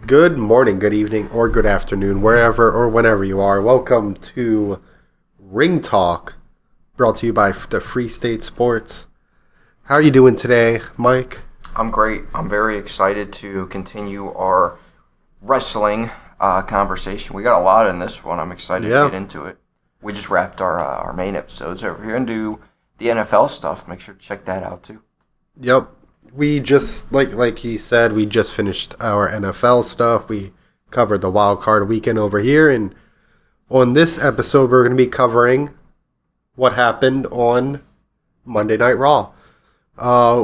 Good morning, good evening, or good afternoon, wherever or whenever you are. Welcome to Ring Talk, brought to you by the Free State Sports. How are you doing today, Mike? I'm great. I'm very excited to continue our wrestling conversation. We got a lot in this one. I'm excited to get into it. We just wrapped our main episodes. So if you're into the NFL stuff, make sure to check that out too. Yep. We just, like you said, we just finished our NFL stuff. We covered the wild card weekend over here. And on this episode, we're going to be covering what happened on Monday Night Raw,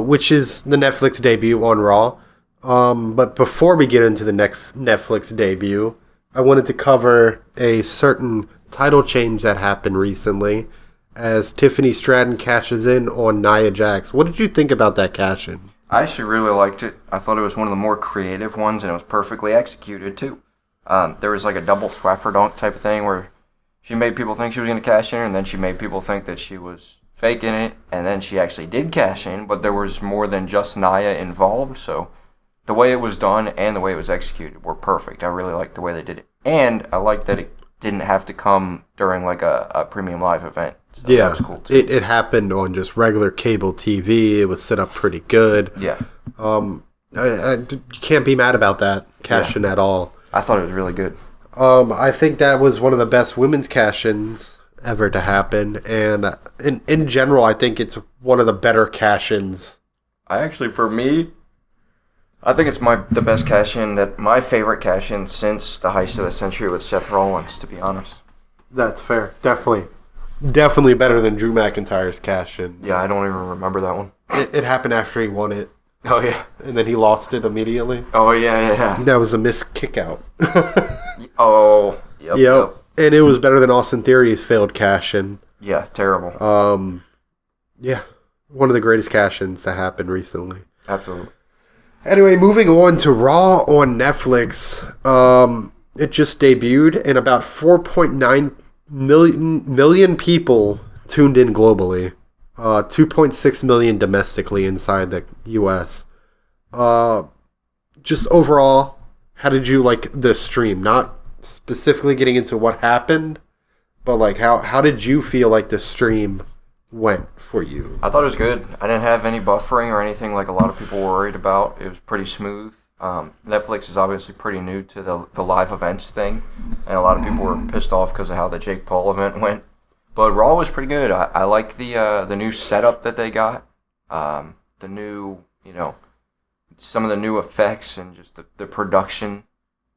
which is the Netflix debut on Raw. But before we get into the Netflix debut, I wanted to cover a certain title change that happened recently as Tiffany Stratton cashes in on Nia Jax. What did you think about that cash-in? I actually really liked it. I thought it was one of the more creative ones, and it was perfectly executed, too. There was like a double Swaffer dunk type of thing where she made people think she was going to cash in, and then she made people think that she was faking it, and then she actually did cash in, but there was more than just Nia involved, so the way it was done and the way it was executed were perfect. I really liked the way they did it, and I liked that it didn't have to come during like a premium live event. So yeah, that was cool too. It happened on just regular cable TV. It was set up pretty good. Yeah. You can't be mad about that cash-in at all. I thought it was really good. I think that was one of the best women's cash-ins ever to happen, and in general, I think it's one of the better cash-ins. For me, I think it's the best cash-in, my favorite cash-in since the heist of the century with Seth Rollins, to be honest. That's fair. Definitely better than Drew McIntyre's cash-in. Yeah, I don't even remember that one. It happened after he won it. Oh, yeah. And then he lost it immediately. Oh, yeah. That was a missed kick-out. Oh, yep. And it was better than Austin Theory's failed cash-in. Yeah, terrible. Yeah. One of the greatest cash-ins that happened recently. Absolutely. Anyway, moving on to Raw on Netflix. It just debuted, and about 4.9 million people tuned in globally. 2.6 million domestically inside the U.S. Just overall, how did you like the stream? Not specifically getting into what happened, but like how did you feel like the stream went for you? I thought it was good. I didn't have any buffering or anything like a lot of people were worried about. It was pretty smooth. Netflix is obviously pretty new to the live events thing, and a lot of people were pissed off because of how the Jake Paul event went. But Raw was pretty good. I like the new setup that they got, the new, some of the new effects and just the production,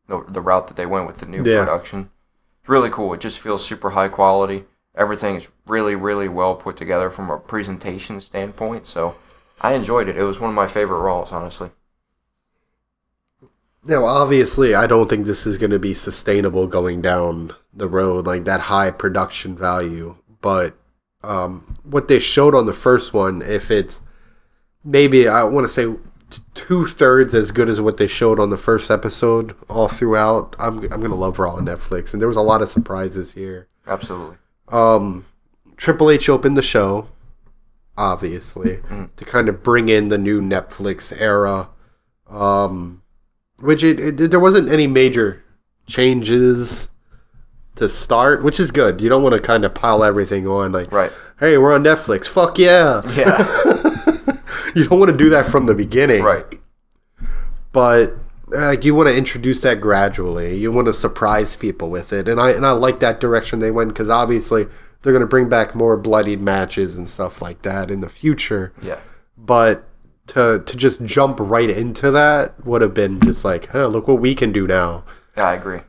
the route that they went with the new production. It's really cool. It just feels super high quality. Everything is really, really well put together from a presentation standpoint. So I enjoyed it. It was one of my favorite Raws, honestly. Now, obviously, I don't think this is going to be sustainable going down the road, like that high production value. But what they showed on the first one, if it's maybe, I want to say, 2/3 as good as what they showed on the first episode all throughout, I'm going to love Raw on Netflix. And there was a lot of surprises here. Absolutely. Triple H opened the show, obviously, to kind of bring in the new Netflix era. Which there wasn't any major changes to start, which is good. You don't want to kind of pile everything on like, right. Hey, we're on Netflix. Fuck yeah. Yeah. You don't want to do that from the beginning. Right. But you want to introduce that gradually. You want to surprise people with it. And I like that direction they went because obviously they're going to bring back more bloodied matches and stuff like that in the future. Yeah. But to just jump right into that would have been just like, huh, look what we can do now. Yeah, I agree.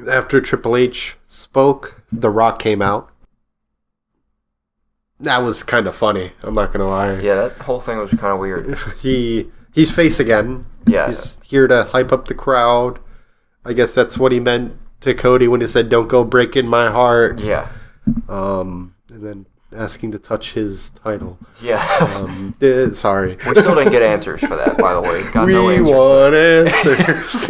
After Triple H spoke, The Rock came out. That was kind of funny, I'm not going to lie. Yeah, that whole thing was kind of weird. He's face again. Yeah. He's here to hype up the crowd. I guess that's what he meant to Cody when he said, "Don't go breaking my heart." Yeah. And then asking to touch his title. Yeah. Sorry. We still didn't get answers for that, by the way. Got we no answers. want answers.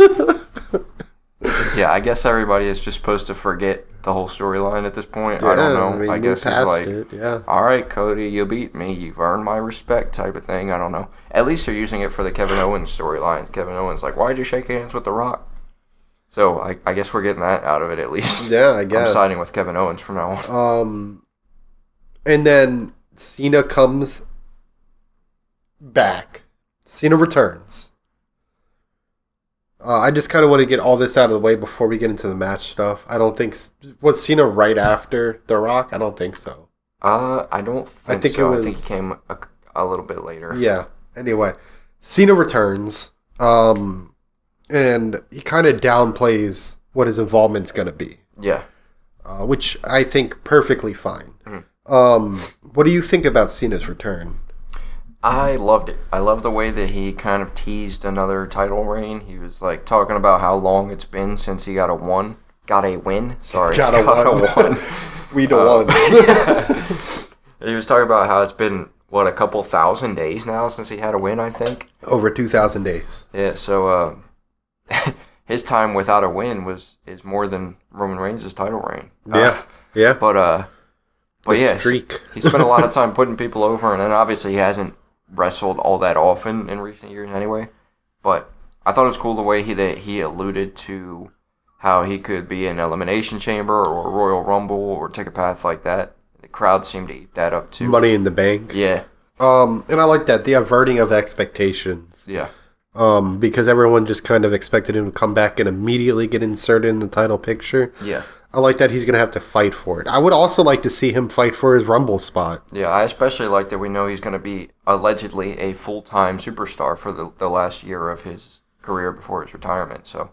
Yeah, I guess everybody is just supposed to forget the whole storyline at this point. I don't know. I guess he's like, all right, Cody, you beat me. You've earned my respect type of thing. I don't know. At least they're using it for the Kevin Owens storyline. Kevin Owens like, why'd you shake hands with The Rock? So I guess we're getting that out of it at least. Yeah, I guess. I'm siding with Kevin Owens from now on. And then Cena comes back. Cena returns. I just kind of want to get all this out of the way before we get into the match stuff. I don't think... Was Cena right after The Rock? I don't think so. I don't think so. I think he came a little bit later. Yeah. Anyway, Cena returns, and he kind of downplays what his involvement's going to be. Yeah. Which I think perfectly fine. Mm-hmm. What do you think about Cena's return? I loved it. I love the way that he kind of teased another title reign. He was like talking about how long it's been since he got a win. Sorry. Got a one. We the ones. Yeah. He was talking about how it's been, a couple thousand days now since he had a win, I think. Over 2,000 days. Yeah, so his time without a win is more than Roman Reigns' title reign. Yeah. But yeah, streak. He spent a lot of time putting people over, and then obviously he hasn't wrestled all that often in recent years anyway. But I thought it was cool the way he alluded to how he could be in Elimination Chamber or Royal Rumble or take a path like that. The crowd seemed to eat that up too. Money in the Bank. Yeah. And I like that, the averting of expectations. Yeah. Because everyone just kind of expected him to come back and immediately get inserted in the title picture. Yeah. I like that he's going to have to fight for it. I would also like to see him fight for his Rumble spot. Yeah, I especially like that we know he's going to be allegedly a full-time superstar for the last year of his career before his retirement. So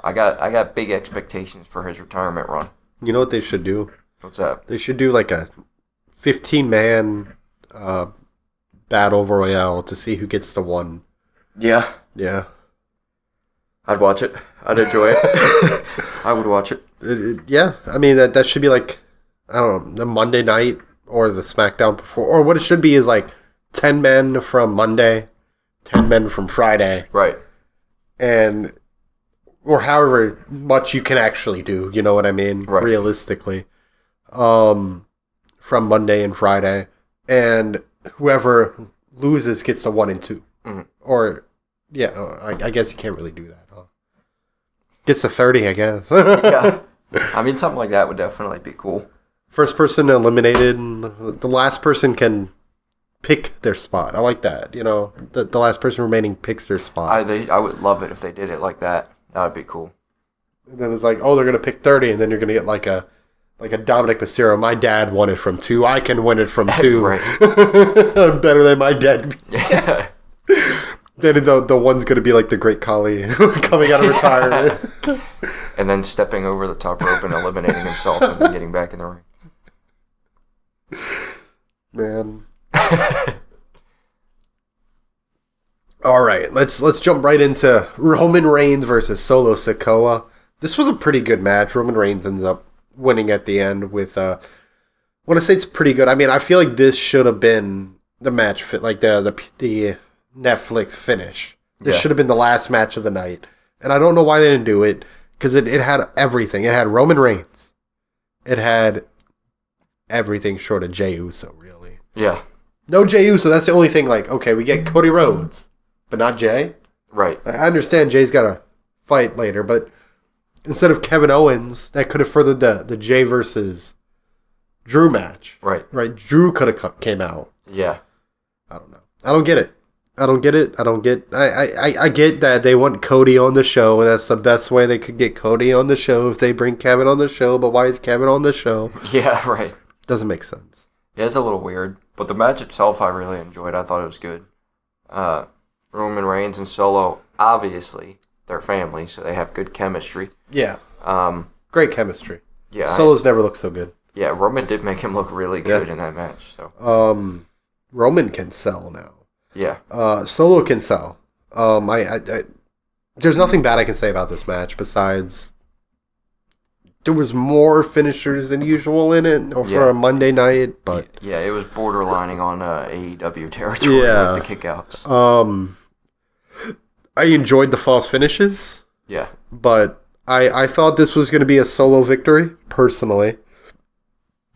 I got big expectations for his retirement run. You know what they should do? What's that? They should do like a 15-man battle royale to see who gets the one. Yeah. Yeah. I'd watch it. I'd enjoy it. I would watch it. Yeah. I mean, that should be like, I don't know, the Monday night or the SmackDown before. Or what it should be is like 10 men from Monday, 10 men from Friday. Right. Or however much you can actually do. You know what I mean? Right. Realistically. From Monday and Friday. And whoever loses gets a 1 and 2. Mm-hmm. Or, yeah, I guess you can't really do that, huh? Gets a 30, I guess. Yeah. I mean, something like that would definitely be cool. First person eliminated, the last person can pick their spot. I like that. You know, the last person remaining picks their spot. I would love it if they did it like that. That would be cool. And then it's like, oh, they're going to pick 30, and then you're going to get like a Dominic Mysterio. My dad won it from 2. I can win it from 2. Right. I'm better than my dad. Yeah. Then the one's going to be like the Great Khali coming out of retirement. And then stepping over the top rope and eliminating himself and then getting back in the ring. Man. All right, let's jump right into Roman Reigns versus Solo Sikoa. This was a pretty good match. Roman Reigns ends up winning at the end with I want to say it's pretty good. I mean, I feel like this should have been the match fit, like the Netflix finish. This should have been the last match of the night. And I don't know why they didn't do it, because it had everything. It had Roman Reigns. It had everything short of Jey Uso, really. Yeah. No Jey Uso. That's the only thing. Like, okay, we get Cody Rhodes, but not Jey. Right. I understand Jey's got to fight later, but instead of Kevin Owens, that could have furthered the Jey versus Drew match. Right. Right. Drew could have came out. Yeah. I don't know. I don't get it. I get that they want Cody on the show, and that's the best way they could get Cody on the show if they bring Kevin on the show, but why is Kevin on the show? Yeah, right. Doesn't make sense. Yeah, it's a little weird. But the match itself I really enjoyed. I thought it was good. Roman Reigns and Solo, obviously, they're family, so they have good chemistry. Yeah. Great chemistry. Yeah. Solo's never looked so good. Yeah, Roman did make him look really good in that match. So. Roman can sell now. Yeah. Solo can sell. There's nothing bad I can say about this match besides there was more finishers than usual in it for a Monday night, but yeah, it was borderlining on AEW territory with the kickouts. I enjoyed the false finishes. Yeah. But I thought this was going to be a solo victory, personally,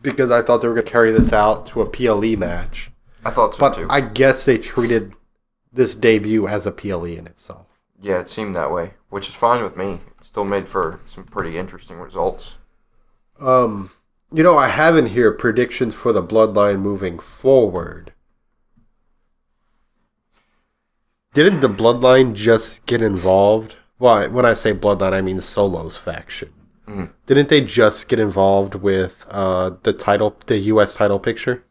because I thought they were going to carry this out to a PLE match. I thought so, but too. I guess they treated this debut as a PLE in itself. Yeah, it seemed that way, which is fine with me. It still made for some pretty interesting results. I have in here predictions for the Bloodline moving forward. Didn't the Bloodline just get involved? Well, when I say Bloodline, I mean Solo's faction. Mm-hmm. Didn't they just get involved with the U.S. title picture?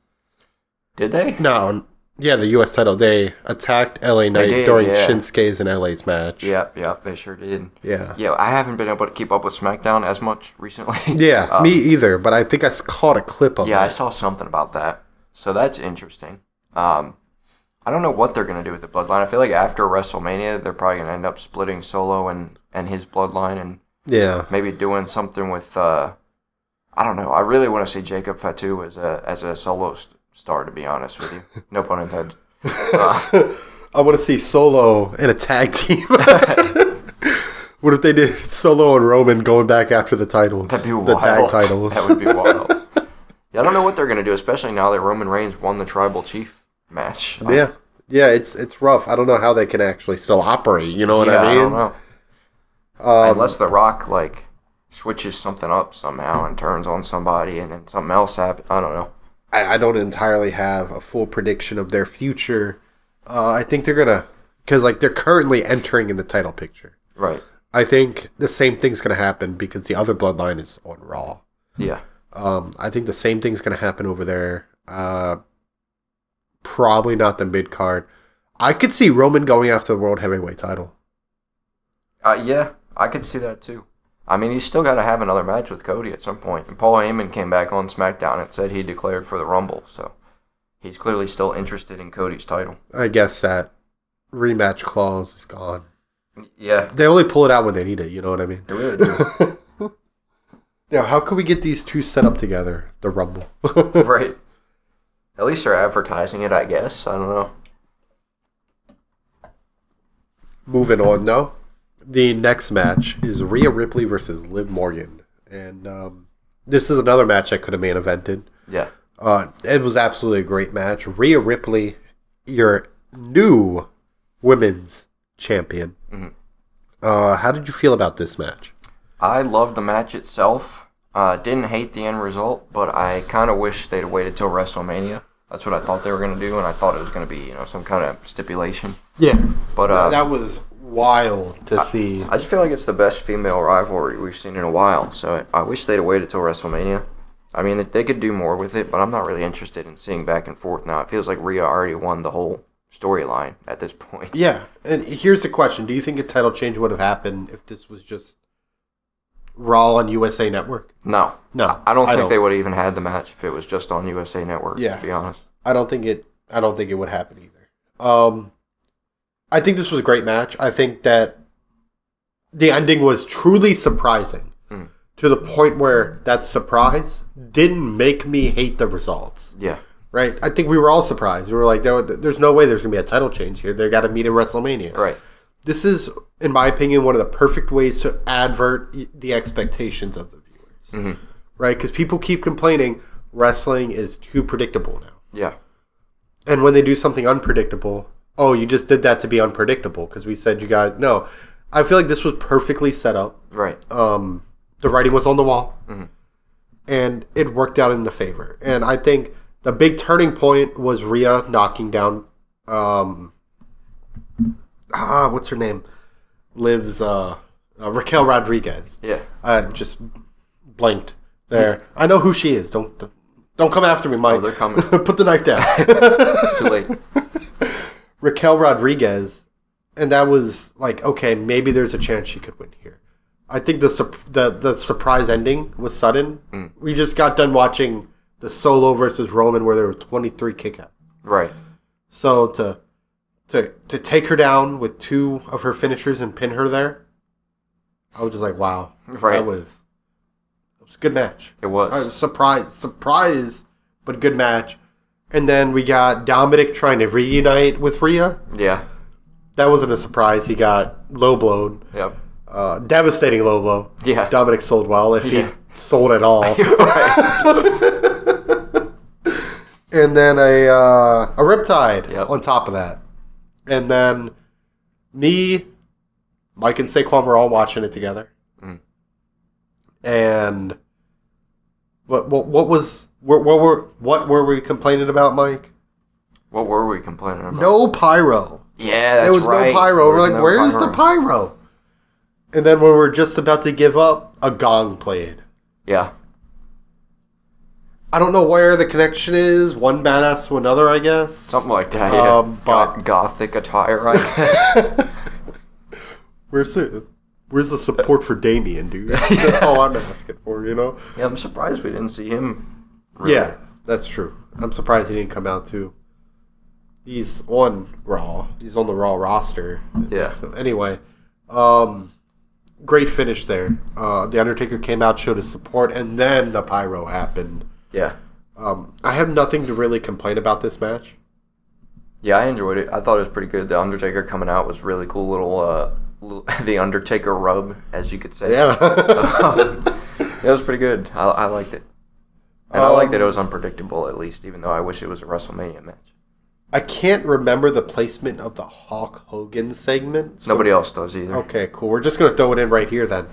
Did they? No. Yeah, the U.S. title. They attacked LA Knight during Shinsuke's and LA's match. Yeah, they sure did. Yeah. Yeah, I haven't been able to keep up with SmackDown as much recently. Yeah, me either, but I think I caught a clip of it. Yeah, I saw something about that. So that's interesting. I don't know what they're going to do with the Bloodline. I feel like after WrestleMania, they're probably going to end up splitting Solo and his Bloodline and maybe doing something with, I don't know. I really want to see Jacob Fatu as a solo star, to be honest with you. No pun intended. I want to see Solo in a tag team. What if they did Solo and Roman going back after the titles? That'd be wild. The tag titles. That would be wild. Yeah, I don't know what they're going to do, especially now that Roman Reigns won the Tribal Chief match. Yeah, it's rough. I don't know how they can actually still operate. You know what I mean? I don't know. Unless The Rock switches something up somehow and turns on somebody, and then something else happens. I don't know. I don't entirely have a full prediction of their future. I think they're gonna, because they're currently entering in the title picture. Right. I think the same thing's gonna happen because the other Bloodline is on Raw. Yeah. I think the same thing's gonna happen over there. Probably not the mid card. I could see Roman going after the World Heavyweight title. Yeah, I could see that too. I mean, he's still got to have another match with Cody at some point. And Paul Heyman came back on SmackDown and said he declared for the Rumble. So he's clearly still interested in Cody's title. I guess that rematch clause is gone. Yeah. They only pull it out when they need it, you know what I mean? They really do. Now, how can we get these two set up together? The Rumble. Right. At least they're advertising it, I guess. I don't know. Moving on, though. The next match is Rhea Ripley versus Liv Morgan. And this is another match I could have main evented. Yeah. It was absolutely a great match. Rhea Ripley, your new women's champion. Mm-hmm. How did you feel about this match? I loved the match itself. Didn't hate the end result, but I kind of wish they'd waited till WrestleMania. That's what I thought they were going to do, and I thought it was going to be, some kind of stipulation. Yeah, but that was wild to see. I just feel like it's the best female rivalry we've seen in a while, so I wish they'd waited till WrestleMania. I mean, they could do more with it, but I'm not really interested in seeing back and forth now. It feels like Rhea already won the whole storyline at this point. Yeah, and here's the question. Do you think a title change would have happened if this was just Raw on USA Network? No. I don't think they would have even had the match if it was just on USA Network, to be honest. I don't think it would happen either. I think this was a great match. I think that the ending was truly surprising to the point where that surprise didn't make me hate the results. Yeah. Right? I think we were all surprised. We were like, there's no way there's going to be a title change here. They got to meet in WrestleMania. Right. This is, in my opinion, one of the perfect ways to advert the expectations of the viewers. Mm-hmm. Right? Because people keep complaining wrestling is too predictable now. Yeah. And when they do something unpredictable, oh, you just did that to be unpredictable because we said you guys... No. I feel like this was perfectly set up. Right. The writing was on the wall. Mm-hmm. And it worked out in the favor. And I think the big turning point was Rhea knocking down... what's her name? Liv's Raquel Rodriguez. Yeah. Just blanked there. I know who she is. Don't come after me, Mike. Oh, they're coming. Put the knife down. It's too late. Raquel Rodriguez, and that was like, okay, maybe there's a chance she could win here. I think the surprise ending was sudden. Mm. We just got done watching the Solo versus Roman where there were 23 kickouts. Right. So to take her down with two of her finishers and pin her there, I was just like, wow. Right. It was a good match. It was. I was surprised, but good match. And then we got Dominic trying to reunite with Rhea. Yeah. That wasn't a surprise. He got low blowed. Yep. Devastating low blow. Yeah. Dominic sold well if he sold at all. And then a Riptide on top of that. And then me, Mike, and Saquon were all watching it together. Mm. And what were we complaining about, Mike? What were we complaining about? No pyro. Yeah, that's right. There was no pyro. We're like, where's the pyro? And then when we're just about to give up, a gong played. Yeah. I don't know where the connection is. One badass to another, I guess. Something like that, yeah. But Gothic attire, I guess. Where's the support for Damien, dude? That's all I'm asking for, you know? Yeah, I'm surprised we didn't see him. Really. Yeah, that's true. I'm surprised he didn't come out, too. He's on Raw. He's on the Raw roster. Yeah. Anyway, great finish there. The Undertaker came out, showed his support, and then the pyro happened. Yeah. I have nothing to really complain about this match. Yeah, I enjoyed it. I thought it was pretty good. The Undertaker coming out was really cool. Little the Undertaker rub, as you could say. Yeah. It was pretty good. I liked it. And I liked that it was unpredictable, at least, even though I wish it was a WrestleMania match. I can't remember the placement of the Hulk Hogan segment. So nobody else does either. Okay, cool. We're just going to throw it in right here then.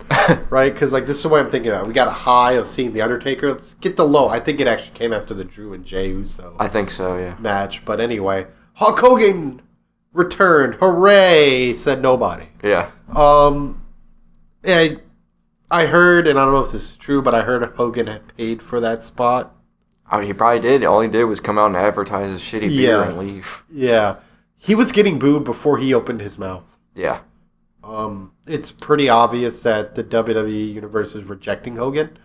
Right? Because this is the way I'm thinking about it. We got a high of seeing The Undertaker. Let's get the low. I think it actually came after the Drew and Jey Uso I think so, yeah. match. But anyway, Hulk Hogan returned. Hooray, said nobody. Yeah. I heard, and I don't know if this is true, but I heard Hogan had paid for that spot. I mean, he probably did. All he did was come out and advertise his shitty beer and leave. Yeah. He was getting booed before he opened his mouth. Yeah. It's pretty obvious that the WWE Universe is rejecting Hogan.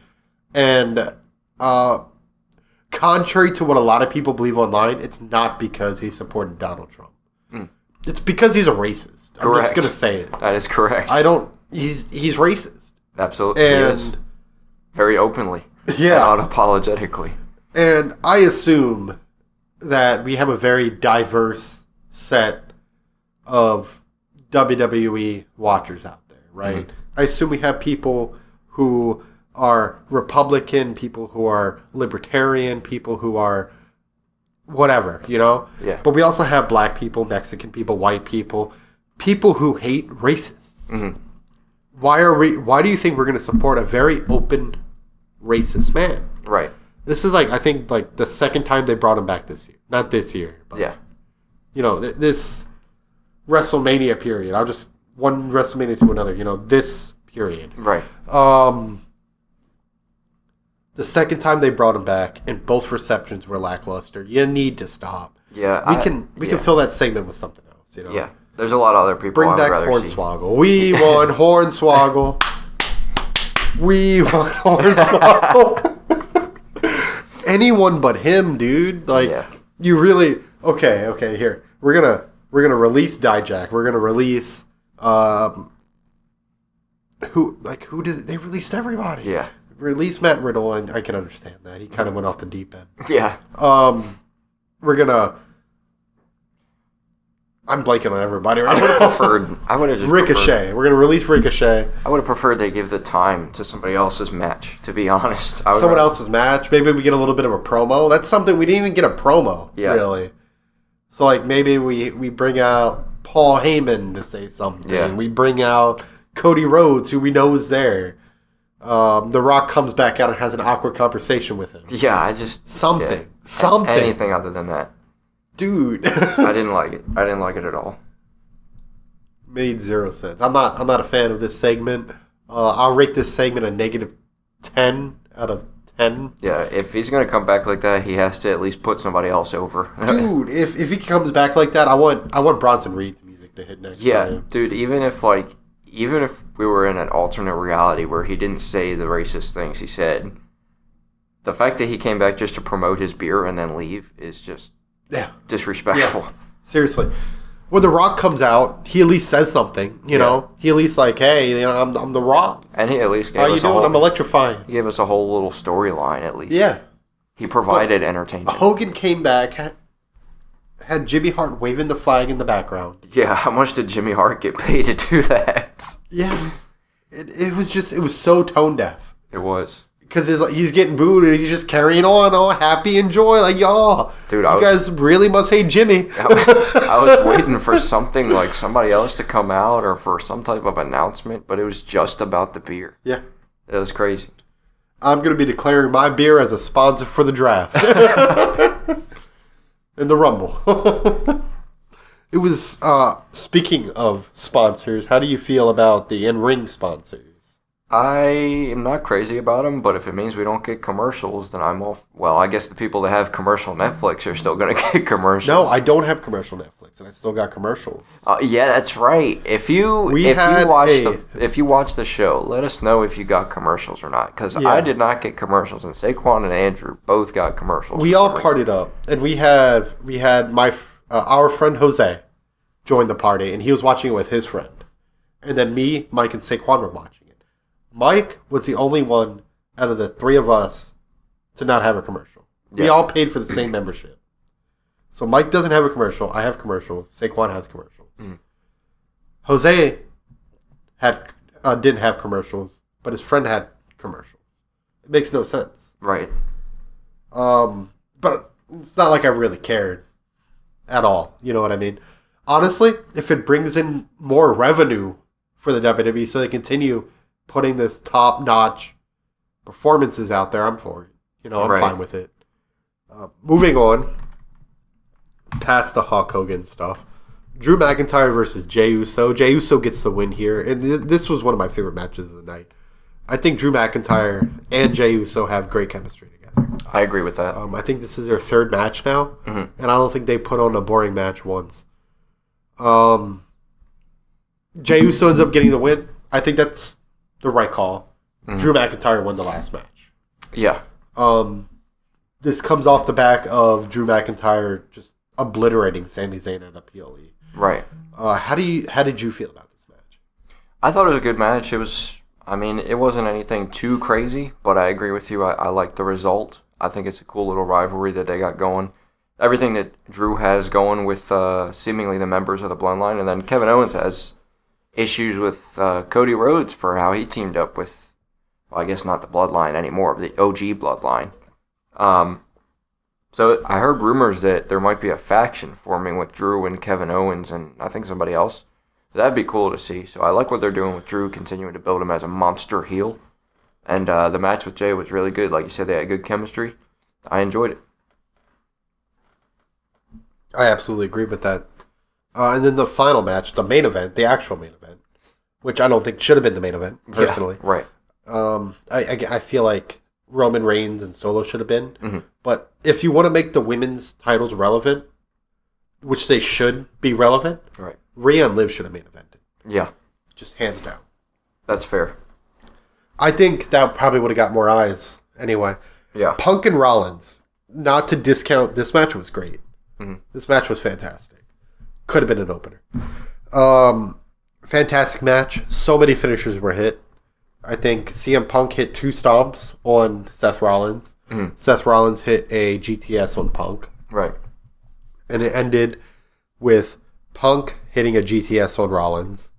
And contrary to what a lot of people believe online, it's not because he supported Donald Trump. Mm. It's because he's a racist. Correct. I'm just going to say it. That is correct. He's racist. Absolutely. And he is. Very openly. Yeah. And unapologetically. And I assume that we have a very diverse set of WWE watchers out there, right? Mm-hmm. I assume we have people who are Republican, people who are Libertarian, people who are whatever, you know? Yeah. But we also have black people, Mexican people, white people, people who hate racists. Mm-hmm. Why do you think we're going to support a very open racist man? Right. This is I think the second time they brought him back this year. Not this year, but yeah. You know, this WrestleMania period. I'll just one WrestleMania to another, you know, this period. Right. The second time they brought him back and both receptions were lackluster. You need to stop. Yeah. We can fill that segment with something else, you know. Yeah. There's a lot of other people Bring back Hornswoggle. We want Hornswoggle. We want Hornswoggle. Anyone but him, dude. You really okay. Here we're gonna release Dijak. We're gonna release who did they released everybody? Yeah. Release Matt Riddle, and I can understand that he kind of went off the deep end. Yeah. We're gonna. I'm blanking on everybody. Right? I would have just Ricochet. We're gonna release Ricochet. I would have preferred they give the time to somebody else's match. To be honest, else's match. Maybe we get a little bit of a promo. That's something we didn't even get a promo. Yeah. Really. So maybe we bring out Paul Heyman to say something. Yeah. We bring out Cody Rhodes, who we know is there. The Rock comes back out and has an awkward conversation with him. Yeah, something. Anything other than that. Dude. I didn't like it. I didn't like it at all. Made zero sense. I'm not a fan of this segment. I'll rate this segment a -10 out of 10. Yeah, if he's gonna come back like that, he has to at least put somebody else over. Dude, if he comes back like that, I want Bronson Reed's music to hit next. Yeah, time. Dude. Even if we were in an alternate reality where he didn't say the racist things he said, the fact that he came back just to promote his beer and then leave is just disrespectful. Yeah. Seriously. When The Rock comes out, he at least says something, you know? He at least hey, you know, I'm The Rock. And he at least gave us a whole... I'm electrifying. He gave us a whole little storyline, at least. Yeah. He provided entertainment. Hogan came back, had Jimmy Hart waving the flag in the background. Yeah, how much did Jimmy Hart get paid to do that? Yeah. It was so tone deaf. It was. Because he's getting booed and he's just carrying on, all happy and joy. Like, y'all, dude, you guys really must hate Jimmy. I was waiting for something like somebody else to come out or for some type of announcement, but it was just about the beer. Yeah. It was crazy. I'm going to be declaring my beer as a sponsor for the draft. In the Rumble. It was, speaking of sponsors, how do you feel about the in-ring sponsors? I am not crazy about them, but if it means we don't get commercials, then I'm off. Well, I guess the people that have commercial Netflix are still going to get commercials. No, I don't have commercial Netflix, and I still got commercials. Yeah, that's right. If you watch the show, let us know if you got commercials or not, because I did not get commercials, and Saquon and Andrew both got commercials. We all partied up, and we had our friend Jose join the party, and he was watching it with his friend, and then me, Mike, and Saquon were watching. Mike was the only one out of the three of us to not have a commercial. Yeah. We all paid for the same membership. So Mike doesn't have a commercial. I have commercials. Saquon has commercials. Mm. Jose didn't have commercials, but his friend had commercials. It makes no sense. Right. But it's not like I really cared at all. You know what I mean? Honestly, if it brings in more revenue for the WWE so they continue putting this top-notch performances out there, I'm for it. You know, I'm fine with it. Moving on, past the Hulk Hogan stuff, Drew McIntyre versus Jey Uso. Jey Uso gets the win here, and this was one of my favorite matches of the night. I think Drew McIntyre and Jey Uso have great chemistry together. I agree with that. I think this is their third match now, and I don't think they put on a boring match once. Jey Uso ends up getting the win. I think that's the right call. Drew McIntyre won the last match. Yeah. This comes off the back of Drew McIntyre just obliterating Sami Zayn at a PLE. Right. How did you feel about this match? I thought it was a good match. It wasn't anything too crazy, but I agree with you. I like the result. I think it's a cool little rivalry that they got going. Everything that Drew has going with seemingly the members of the Bloodline, and then Kevin Owens has issues with Cody Rhodes for how he teamed up with, well, I guess not the Bloodline anymore, but the OG Bloodline. So I heard rumors that there might be a faction forming with Drew and Kevin Owens and I think somebody else. That'd be cool to see. So I like what they're doing with Drew, continuing to build him as a monster heel. And the match with Jey was really good. Like you said, they had good chemistry. I enjoyed it. I absolutely agree with that. And then the final match, the main event, the actual main event, which I don't think should have been the main event, personally. Yeah, right. I feel like Roman Reigns and Solo should have been. Mm-hmm. But if you want to make the women's titles relevant, which they should be relevant, right? Rhea and Liv should have main evented. Yeah. Just hands down. That's fair. I think that probably would have got more eyes anyway. Yeah. Punk and Rollins, not to discount, this match was great. Mm-hmm. This match was fantastic. Could have been an opener. Fantastic match. So many finishers were hit. I think CM Punk hit 2 stomps on Seth Rollins. Mm-hmm. Seth Rollins hit a GTS on Punk. Right. And it ended with Punk hitting a GTS on Rollins.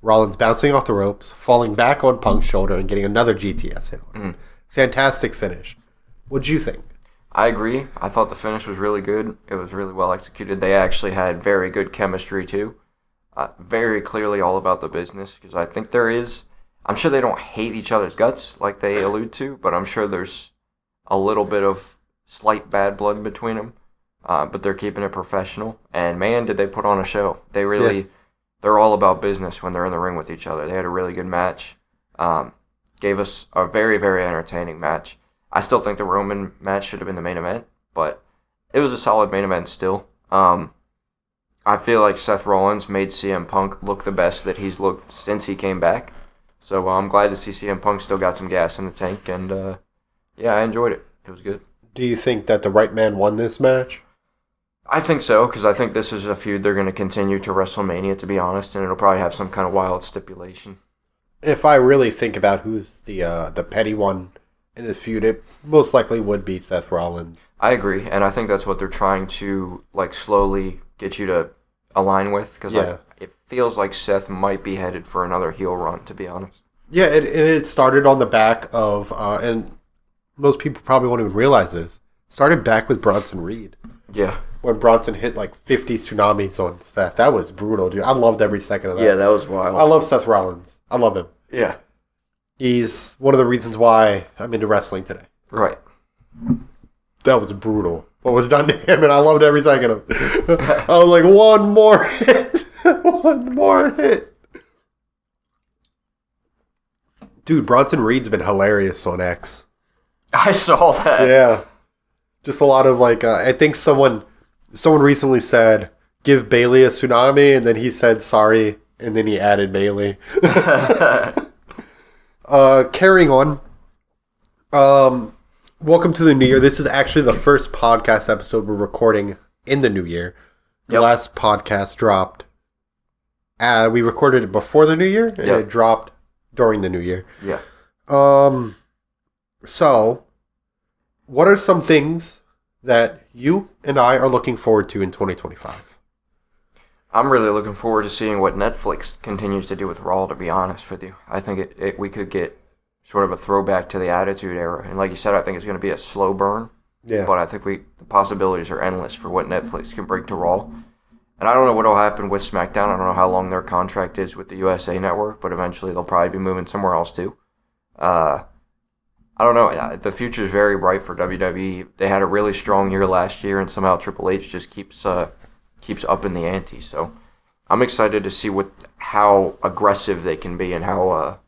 Rollins bouncing off the ropes, falling back on Punk's shoulder, and getting another GTS hit on him. Mm-hmm. Fantastic finish. What'd you think? I agree. I thought the finish was really good. It was really well executed. They actually had very good chemistry, too. Very clearly all about the business, because I think there is... I'm sure they don't hate each other's guts like they allude to, but I'm sure there's a little bit of slight bad blood between them. But they're keeping it professional. And, man, did they put on a show. They really... Yeah. They're all about business when they're in the ring with each other. They had a really good match. Gave us a very, very entertaining match. I still think the Roman match should have been the main event, but it was a solid main event still. I feel like Seth Rollins made CM Punk look the best that he's looked since he came back. So I'm glad to see CM Punk still got some gas in the tank, and yeah, I enjoyed it. It was good. Do you think that the right man won this match? I think so, because I think this is a feud they're going to continue to WrestleMania, to be honest, and it'll probably have some kind of wild stipulation. If I really think about who's the petty one in this feud, it most likely would be Seth Rollins. I agree, and I think that's what they're trying to slowly get you to align with, because it feels like Seth might be headed for another heel run, to be honest. Yeah, it started on the back of, and most people probably won't even realize this, started back with Bronson Reed. Yeah. When Bronson hit like 50 tsunamis on Seth. That was brutal, dude. I loved every second of that. Yeah, that was wild. I love Seth Rollins. I love him. Yeah. He's one of the reasons why I'm into wrestling today. Right. That was brutal. What was done to him, and I loved every second of it. I was like, one more hit. One more hit. Dude, Bronson Reed's been hilarious on X. I saw that. Yeah. Just a lot of like, I think someone recently said, give Bailey a tsunami, and then he said sorry, and then he added Bailey. Carrying on. Welcome to the new year. This is actually the first podcast episode we're recording in the new year. The last podcast dropped. We recorded it before the new year, and it dropped during the new year. Yeah. So, what are some things that you and I are looking forward to in 2025? I'm really looking forward to seeing what Netflix continues to do with Raw, to be honest with you. I think we could get sort of a throwback to the Attitude Era. And like you said, I think it's going to be a slow burn. Yeah. But I think the possibilities are endless for what Netflix can bring to Raw. And I don't know what will happen with SmackDown. I don't know how long their contract is with the USA Network, but eventually they'll probably be moving somewhere else too. I don't know. The future is very bright for WWE. They had a really strong year last year, and somehow Triple H just keeps upping the ante. So I'm excited to see how aggressive they can be and how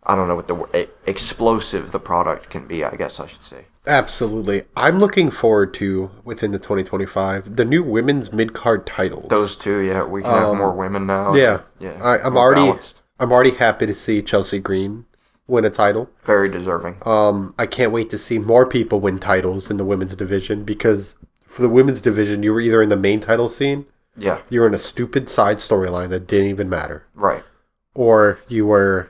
I don't know what the explosive the product can be, I guess I should say. Absolutely. I'm looking forward to, within the 2025, the new women's mid-card titles. Those two, yeah. We can have more women now. Yeah. I'm already happy to see Chelsea Green win a title. Very deserving. I can't wait to see more people win titles in the women's division, because for the women's division, you were either in the main title scene, you were in a stupid side storyline that didn't even matter. Right. Or you were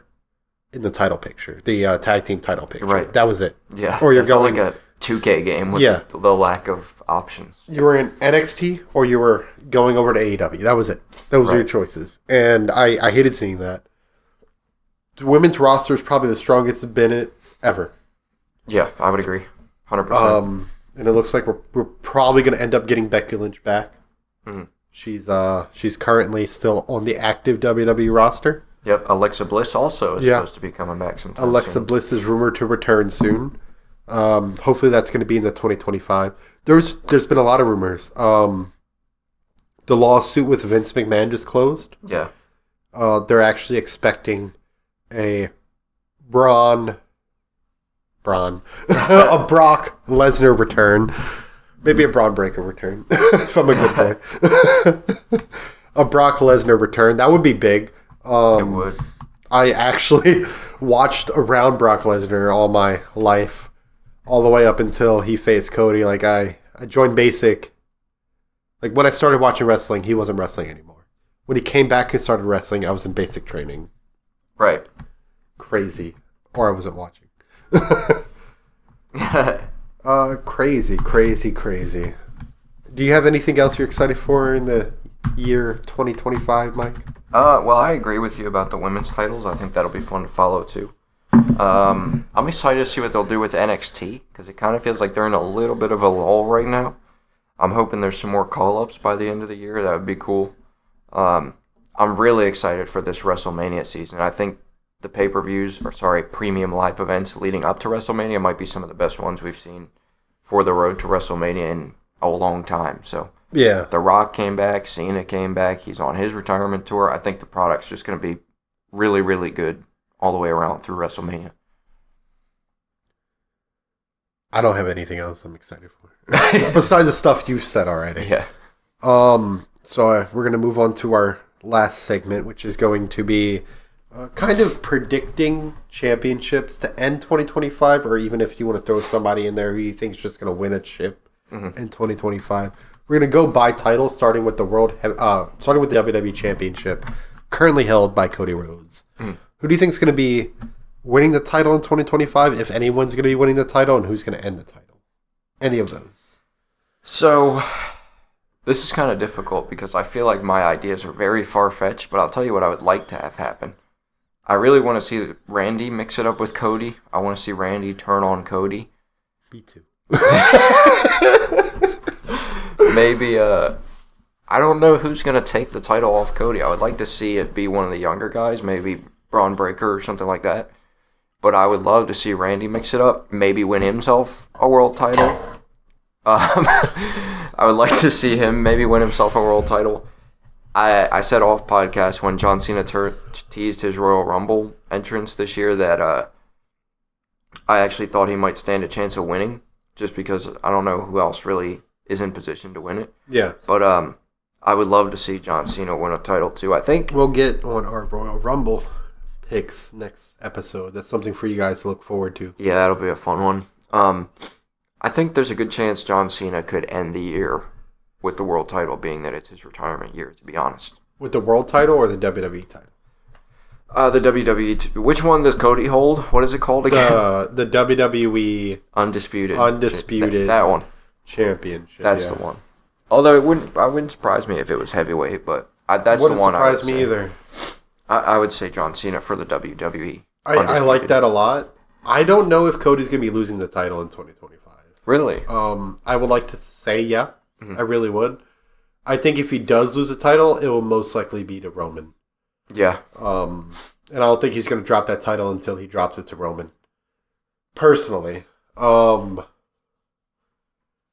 in the title picture, the tag team title picture. Right. That was it. Yeah. Or you're going like a 2K game with the lack of options. You were in NXT or you were going over to AEW. That was it. Those were your choices. And I hated seeing that. The women's roster is probably the strongest it's been it ever. Yeah, I would agree. 100%. And it looks like we're probably going to end up getting Becky Lynch back. Mm-hmm. She's currently still on the active WWE roster. Yep, Alexa Bliss also is supposed to be coming back sometime Alexa soon. Bliss is rumored to return soon. Hopefully that's going to be in the 2025. There's been a lot of rumors. The lawsuit with Vince McMahon just closed. Yeah. They're actually expecting a a Brock Lesnar return. Maybe a Braun Breaker return, if I'm a good boy. A Brock Lesnar return. That would be big. It would. I actually watched around Brock Lesnar all my life, all the way up until he faced Cody. Like I joined basic. Like when I started watching wrestling, he wasn't wrestling anymore. When he came back and started wrestling, I was in basic training. Right. Crazy. Or I wasn't watching. Crazy. Do you have anything else you're excited for in the year 2025, Mike? Well, I agree with you about the women's titles. I think that'll be fun to follow, too. I'm excited to see what they'll do with NXT, because it kind of feels like they're in a little bit of a lull right now. I'm hoping there's some more call-ups by the end of the year. That would be cool. I'm really excited for this WrestleMania season. I think the premium live events leading up to WrestleMania might be some of the best ones we've seen for the road to WrestleMania in a long time. So yeah, The Rock came back, Cena came back. He's on his retirement tour. I think the product's just going to be really, really good all the way around through WrestleMania. I don't have anything else I'm excited for besides the stuff you said already. Yeah. So we're going to move on to our last segment, which is going to be kind of predicting championships to end 2025, or even if you want to throw somebody in there who you think is just going to win a chip in 2025. We're going to go by titles, starting with the WWE Championship, currently held by Cody Rhodes. Who do you think is going to be winning the title in 2025, if anyone's going to be winning the title, and who's going to end the title? Any of those. So, this is kind of difficult because I feel like my ideas are very far-fetched, but I'll tell you what I would like to have happen. I really want to see Randy mix it up with Cody. I want to see Randy turn on Cody. Me too. Maybe, I don't know who's going to take the title off Cody. I would like to see it be one of the younger guys, maybe Braun Breaker or something like that. But I would love to see Randy mix it up, maybe win himself a world title. I would like to see him maybe win himself a world title. I said off podcast when John Cena teased his Royal Rumble entrance this year that I actually thought he might stand a chance of winning, just because I don't know who else really is in position to win it. Yeah. But I would love to see John Cena win a title too. I think we'll get on our Royal Rumble picks next episode. That's something for you guys to look forward to. Yeah, that'll be a fun one. I think there's a good chance John Cena could end the year with the world title, being that it's his retirement year, to be honest. With the world title or the WWE title? The WWE. Which one does Cody hold? What is it called again? The WWE Undisputed. That one. Championship. That's the one. Although I wouldn't surprise me if it was heavyweight, but that's the one. Wouldn't surprise me either. I would say John Cena for the WWE. I like that a lot. I don't know if Cody's going to be losing the title in 2025. Really? I would like to say yeah. Mm-hmm. I really would. I think if he does lose the title, it will most likely be to Roman. Yeah. And I don't think he's going to drop that title until he drops it to Roman. Personally. The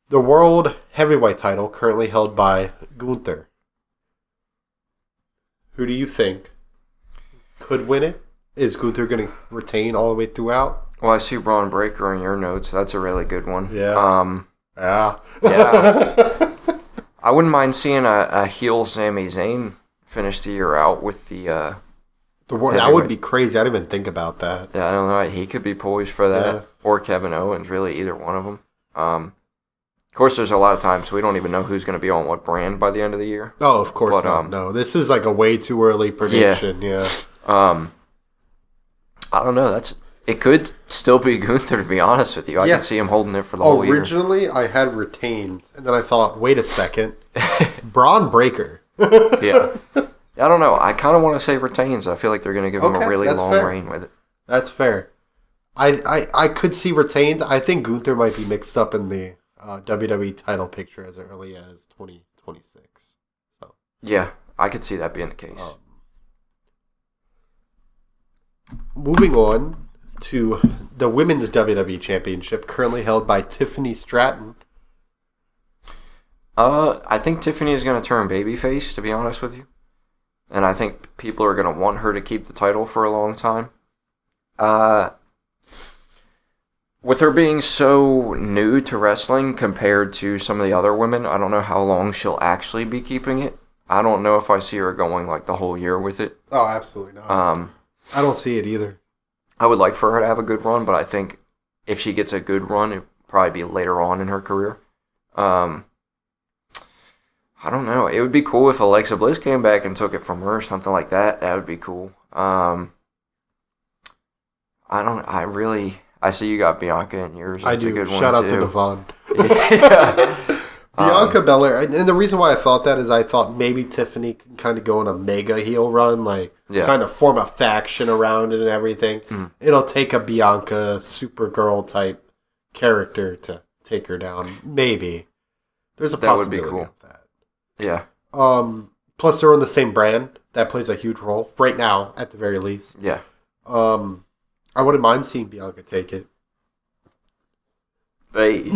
World Heavyweight title currently held by Gunther. Who do you think could win it? Is Gunther going to retain all the way throughout? Well, I see Braun Breaker in your notes. That's a really good one. Yeah. Yeah. I wouldn't mind seeing a heel Sami Zayn finish the year out with the that would be crazy. I didn't even think about that. Yeah, I don't know. He could be poised for that. Yeah. Or Kevin Owens, really, either one of them. Of course, there's a lot of times we don't even know who's going to be on what brand by the end of the year. Oh, of course not. No, this is like a way too early prediction. Yeah. I don't know. It could still be Gunther, to be honest with you. I could see him holding it for the whole year. Originally, I had retained, and then I thought, wait a second. Braun Breaker. Yeah. I don't know. I kind of want to say retains. I feel like they're going to give him a really long reign with it. That's fair. I could see retains. I think Gunther might be mixed up in the WWE title picture as early as 2026. So. Yeah, I could see that being the case. Moving on to the Women's WWE Championship, currently held by Tiffany Stratton. I think Tiffany is going to turn babyface, to be honest with you. And I think people are going to want her to keep the title for a long time. With her being so new to wrestling compared to some of the other women, I don't know how long she'll actually be keeping it. I don't know if I see her going like the whole year with it. Oh, absolutely not. I don't see it either. I would like for her to have a good run, but I think if she gets a good run, it'll probably be later on in her career. I don't know. It would be cool if Alexa Bliss came back and took it from her or something like that. That would be cool. I see you got Bianca in yours. That's a good one. Shout out to Devon. Yeah. Bianca Belair, and the reason why I thought that is I thought maybe Tiffany can kind of go on a mega heel run, kind of form a faction around it and everything. Mm. It'll take a Bianca Supergirl type character to take her down. Maybe. There's a possibility of that. Yeah. Plus, they're on the same brand. That plays a huge role right now, at the very least. Yeah. I wouldn't mind seeing Bianca take it. Hey,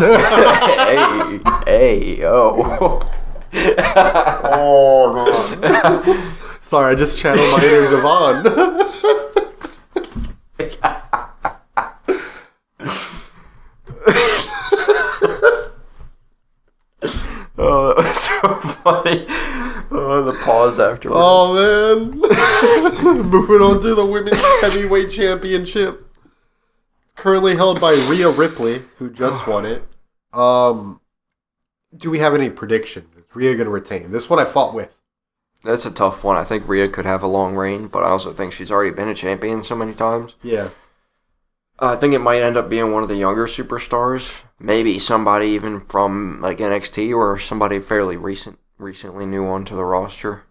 oh. Oh, no. Sorry, I just channeled my inner Devon. Oh, that was so funny. Oh, the pause afterwards. Oh, man. Moving on to the Women's Heavyweight Championship. Currently held by Rhea Ripley, who just won it. Do we have any predictions? Is Rhea going to retain? This one I fought with. That's a tough one. I think Rhea could have a long reign, but I also think she's already been a champion so many times. Yeah. I think it might end up being one of the younger superstars. Maybe somebody even from like NXT or somebody fairly recently new onto the roster.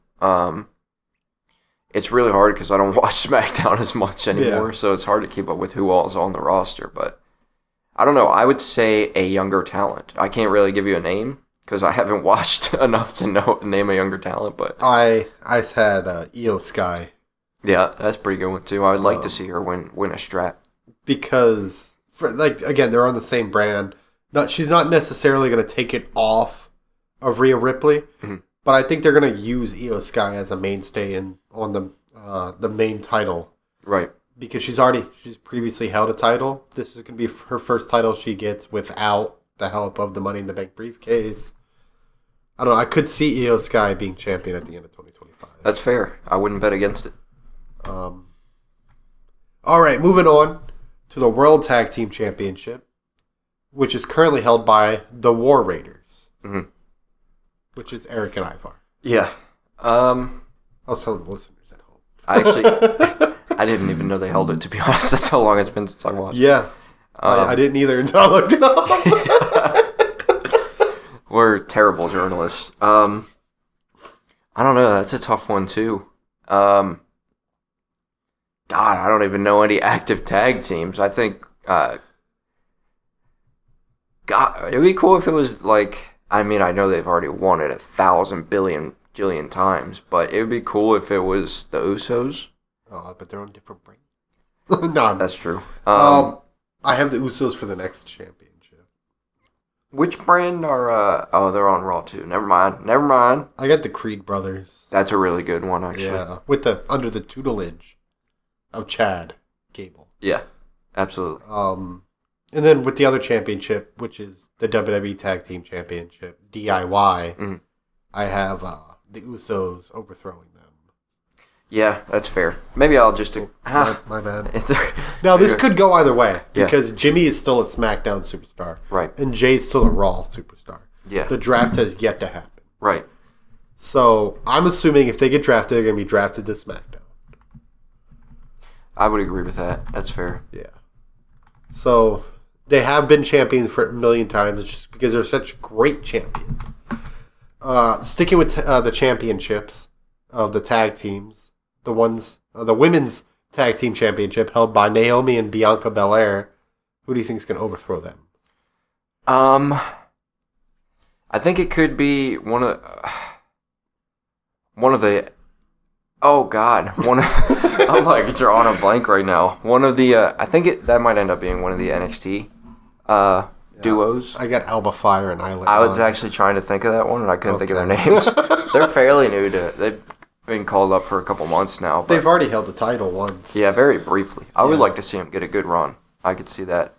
it's really hard because I don't watch SmackDown as much anymore, Yeah. so it's hard to keep up with who all is on the roster. But I don't know. I would say a younger talent. I can't really give you a name because I haven't watched enough to name a younger talent. But I had Io Sky yeah, that's a pretty good one too. I would like to see her win a strap. because, again, they're on the same brand. She's not necessarily going to take it off of Rhea Ripley, Mm-hmm. but I think they're going to use Io Sky as a mainstay on the main title. Right. Because she's previously held a title. This is going to be her first title she gets without the help of the Money in the Bank briefcase. I don't know. I could see Io Sky being champion at the end of 2025. That's fair. I wouldn't bet against it. All right, moving on to the World Tag Team Championship, which is currently held by the War Raiders, which is Eric and Ivar. Yeah. I'll tell the listeners at home. I didn't even know they held it, to be honest. That's how long it's been since I watched. Yeah. I didn't either until I looked it up. We're terrible journalists. I don't know. That's a tough one, too. God, I don't even know any active tag teams. I think, God, it'd be cool if it was like, I mean, I know they've already won it 1,000 billion jillion times, but it would be cool if it was the USO'S. Oh, but they're on different brands. No, That's true. I have the USO'S for the next championship. Which brand are, they're on Raw, too. Never mind. I got the Creed brothers. That's a really good one, actually. Yeah, under the tutelage of Chad Gable. Yeah, absolutely. And then with the other championship, which is the WWE Tag Team Championship, DIY, I have the Usos overthrowing them. Yeah, that's fair. Maybe I'll just... My bad. It's Now, this could go either way, Yeah. because Jimmy is still a SmackDown superstar. Right. And Jay's still a Raw superstar. Yeah. The draft has yet to happen. Right. So, I'm assuming if they get drafted, they're going to be drafted to SmackDown. I would agree with that. That's fair. Yeah. So, they have been champions for a million times. It's just because they're such great champions. Sticking with the championships of the tag teams, the women's tag team championship held by Naomi and Bianca Belair. Who do you think is going to overthrow them? I think it could be one of the. Oh God, I'm like drawing a blank right now. One of the. I think that might end up being one of the NXT duos. I got Alba Fire and Isla. I was actually trying to think of that one, and I couldn't think of their names. They're fairly new to. They've been called up for a couple months now. But they've already held the title once. Yeah, very briefly. I would like to see them get a good run. I could see that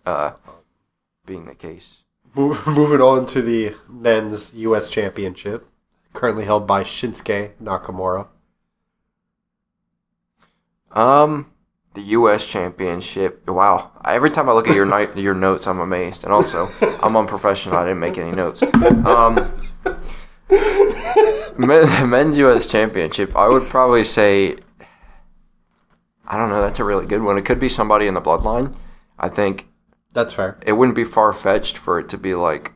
being the case. Moving on to the men's U.S. Championship, currently held by Shinsuke Nakamura. The U.S. Championship. Wow. Every time I look at your notes, I'm amazed. And also, I'm unprofessional. I didn't make any notes. Men's U.S. Championship. I would probably say, I don't know. That's a really good one. It could be somebody in the bloodline. I think that's fair. It wouldn't be far-fetched for it to be like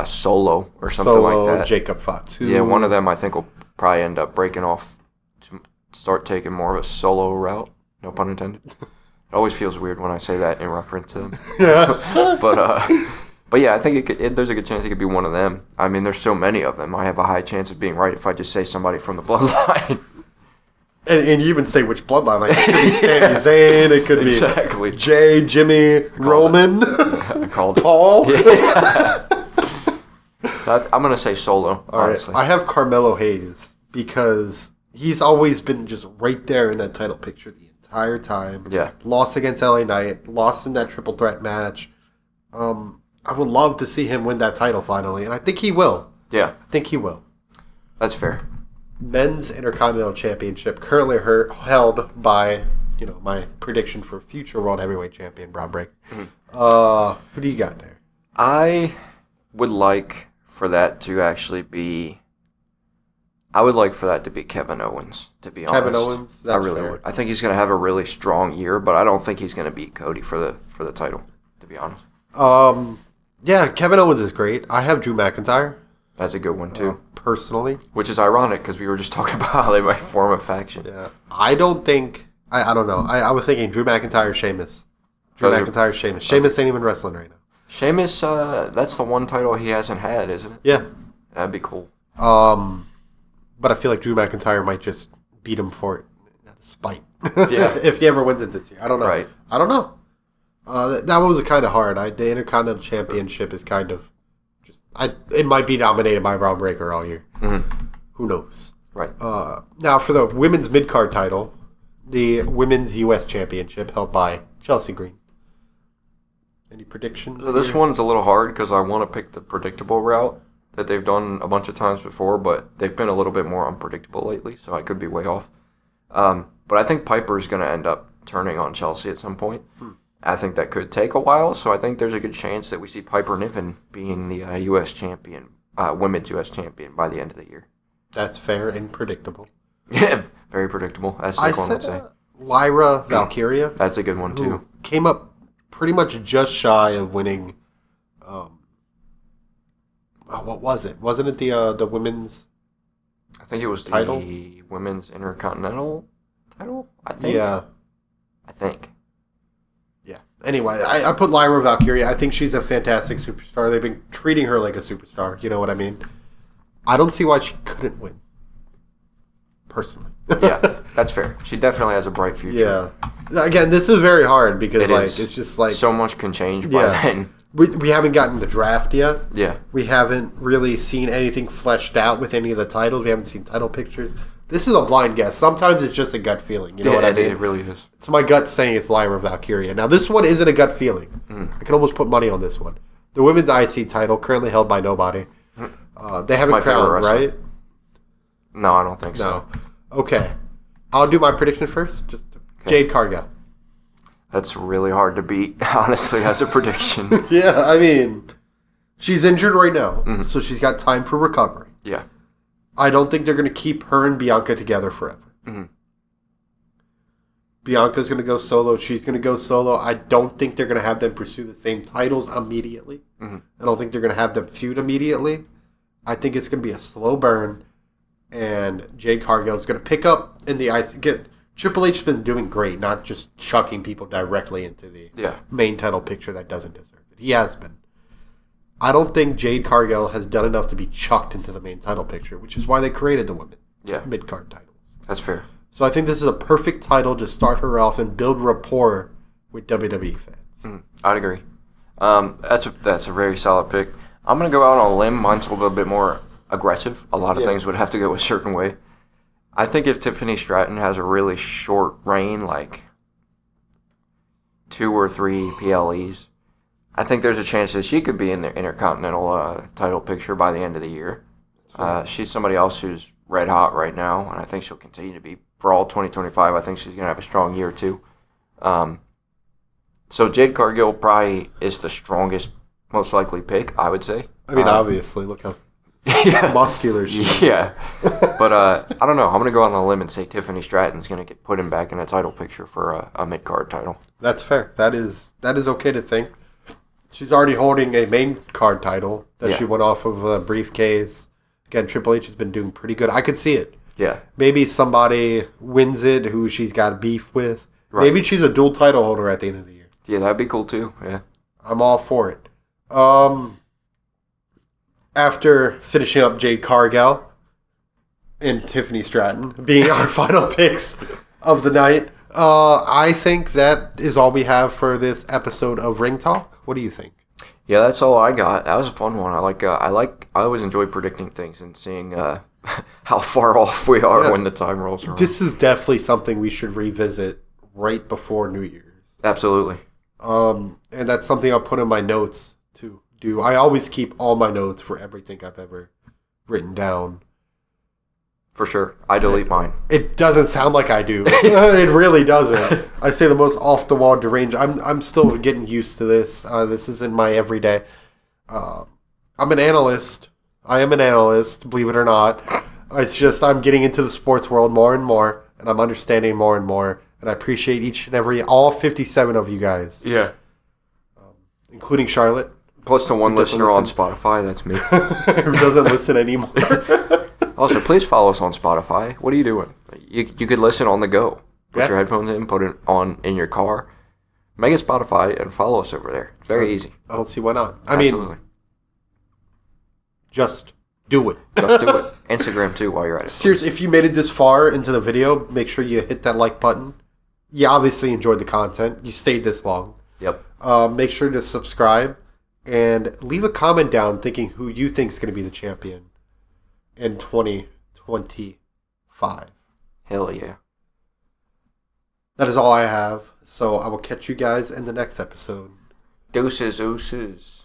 Solo or something like that. Jacob Fatu. Yeah, one of them I think will probably end up breaking off to start taking more of a solo route. No pun intended. It always feels weird when I say that in reference to them. Yeah. But yeah, I think there's a good chance it could be one of them. I mean, there's so many of them. I have a high chance of being right if I just say somebody from the bloodline. And you even say which bloodline. Like, it could be Sami Zayn, it could be Jay, Jimmy, Roman, Paul. Yeah. I'm going to say Solo, honestly. Right. I have Carmelo Hayes because he's always been just right there in that title picture the entire time. Yeah. Lost against LA Knight, lost in that triple threat match. I would love to see him win that title finally, and I think he will. Yeah. I think he will. That's fair. Men's Intercontinental Championship currently held by, my prediction for future World Heavyweight Champion, Braun Breaker. Who do you got there? I would like for that to actually be... I would like for that to be Kevin Owens, to be honest. Kevin Owens? That's I really fair. would. I think he's going to have a really strong year, but I don't think he's going to beat Cody for the title, to be honest. Yeah, Kevin Owens is great. I have Drew McIntyre. That's a good one, too. personally. Which is ironic because we were just talking about how they might form a faction. Yeah. I don't think... I don't know. I was thinking Drew McIntyre, Sheamus. Sheamus ain't even wrestling right now. Sheamus, that's the one title he hasn't had, isn't it? Yeah. That'd be cool. But I feel like Drew McIntyre might just beat him for it out of spite. Yeah. If he ever wins it this year. I don't know. Right. I don't know. That one was kind of hard. The Intercontinental Championship is kind of... it might be dominated by Braun Breaker all year. Mm-hmm. Who knows? Right. Now, for the women's mid-card title, the Women's U.S. Championship held by Chelsea Green. Any predictions? So this one's a little hard because I want to pick the predictable route that they've done a bunch of times before, but they've been a little bit more unpredictable lately, so I could be way off. But I think Piper's going to end up turning on Chelsea at some point. I think that could take a while, so I think there's a good chance that we see Piper Niven being the U.S. champion, women's U.S. champion by the end of the year. That's fair and predictable. Yeah, very predictable, as Saquon would say. Lyra Valkyria. That's a good one, too. Came up pretty much just shy of winning. What was it? Wasn't it the women's? I think it was title? The women's intercontinental title. I think. Yeah. I think. Yeah. Anyway, I put Lyra Valkyria. I think she's a fantastic superstar. They've been treating her like a superstar. You know what I mean? I don't see why she couldn't win. Personally. Yeah, that's fair. She definitely has a bright future. Yeah. Again, this is very hard because it's just like so much can change by then. We haven't gotten the draft yet. Yeah. We haven't really seen anything fleshed out with any of the titles. We haven't seen title pictures. This is a blind guess. Sometimes it's just a gut feeling. You know what I mean? It really is. It's my gut saying it's Lyra Valkyria. Now, this one isn't a gut feeling. I can almost put money on this one. The women's IC title, currently held by nobody. They haven't crowned, right? No, I don't think so. Okay. I'll do my prediction first. Jade Cargill. That's really hard to beat, honestly, as a prediction. Yeah, I mean, she's injured right now, so she's got time for recovery. Yeah. I don't think they're going to keep her and Bianca together forever. Bianca's going to go solo. She's going to go solo. I don't think they're going to have them pursue the same titles immediately. I don't think they're going to have them feud immediately. I think it's going to be a slow burn, and Jade Cargill is going to pick up in the ice. Triple H's been doing great, not just chucking people directly into the main title picture that doesn't deserve it. He has been. I don't think Jade Cargill has done enough to be chucked into the main title picture, which is why they created the women mid-card titles. That's fair. So I think this is a perfect title to start her off and build rapport with WWE fans. I'd agree. That's a very solid pick. I'm going to go out on a limb. Mine's a little bit more aggressive. A lot of things would have to go a certain way. I think if Tiffany Stratton has a really short reign, like 2 or 3 PLEs, I think there's a chance that she could be in the Intercontinental title picture by the end of the year. She's somebody else who's red hot right now, and I think she'll continue to be for all 2025. I think she's going to have a strong year, too. So Jade Cargill probably is the strongest, most likely pick, I would say. I mean, obviously, look how muscular she is. Yeah. But I don't know. I'm going to go on a limb and say Tiffany Stratton's going to get put back in a title picture for a mid-card title. That's fair. That is okay to think. She's already holding a main card title that she went off of a briefcase. Again, Triple H has been doing pretty good. I could see it. Yeah. Maybe somebody wins it who she's got beef with. Right. Maybe she's a dual title holder at the end of the year. Yeah, that'd be cool too. Yeah. I'm all for it. After finishing up Jade Cargill and Tiffany Stratton being our final picks of the night, I think that is all we have for this episode of Ring Talk. What do you think? Yeah, that's all I got. That was a fun one. I always enjoy predicting things and seeing how far off we are when the time rolls around. This is definitely something we should revisit right before New Year's. Absolutely. And that's something I'll put in my notes to do. I always keep all my notes for everything I've ever written down. For sure. I delete mine. It doesn't sound like I do. It really doesn't. I say the most off-the-wall deranged. I'm still getting used to this. This isn't my everyday. I'm an analyst. I am an analyst, believe it or not. It's just I'm getting into the sports world more and more, and I'm understanding more and more. And I appreciate all 57 of you guys. Yeah. Including Charlotte. Plus the one listener on Spotify, that's me. Who doesn't listen anymore. Also, please follow us on Spotify. What are you doing? You could listen on the go. Put your headphones in, put it on in your car. Make a Spotify and follow us over there. It's very easy. I don't see why not. Absolutely. Just do it. Just do it. Instagram too while you're at it. Seriously, if you made it this far into the video, make sure you hit that like button. You obviously enjoyed the content. You stayed this long. Yep. Make sure to subscribe and leave a comment down thinking who you think is going to be the champion in 2025. Hell yeah. That is all I have. So I will catch you guys in the next episode. Deuces, ooses.